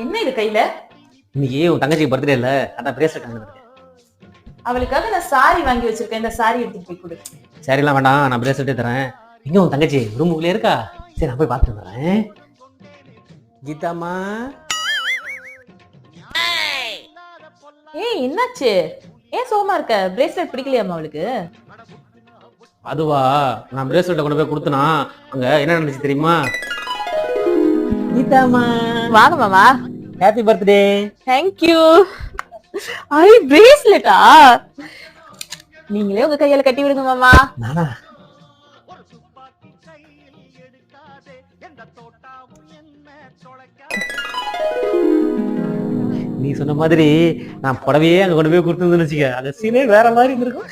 என்ன இது கையில? இன்னைக்கு உன் தங்கச்சி பர்த்டே இல்ல, அதான் பிரேஸ்லெட் வாங்கிட்டு இருக்கேன். அவளுக்காக நான் சாரி வாங்கி வச்சிருக்கேன். இந்த சாரி எடுத்துட்டு போய் கொடு. சரிலாம் வேண்டாம், நான் பிரேஸ்லெட்டே தரேன். எங்க உன் தங்கச்சி ரூமுக்குள்ளே இருக்கா? சரி நான் போய் பார்த்துட்டு வரேன். கீதாமா, ஏய் என்னாச்சு? ஏன் சோகமா இருக்க? பிரேஸ்லெட் பிடிக்கலையாமா அவளுக்கு? அதுவா, நான் பிரேஸ்லெட்டை கொண்டு போய் கொடுத்தனா அங்க என்ன நடந்துச்சு தெரியுமா? கீதாமா, வாங்க மாமா. Happy birthday. Thank you. ஐ பிரேஸ்லெட்டா? நீங்களே உங்க கையால கட்டி விடுங்க மாமா. நானா? நீ சொன்ன மாதிரி நான் புடவையே அங்க கொண்டு போய் கொடுத்துருந்தேன்னு வச்சுக்க, அந்த சீனே வேற மாதிரி இருந்திருக்கும்.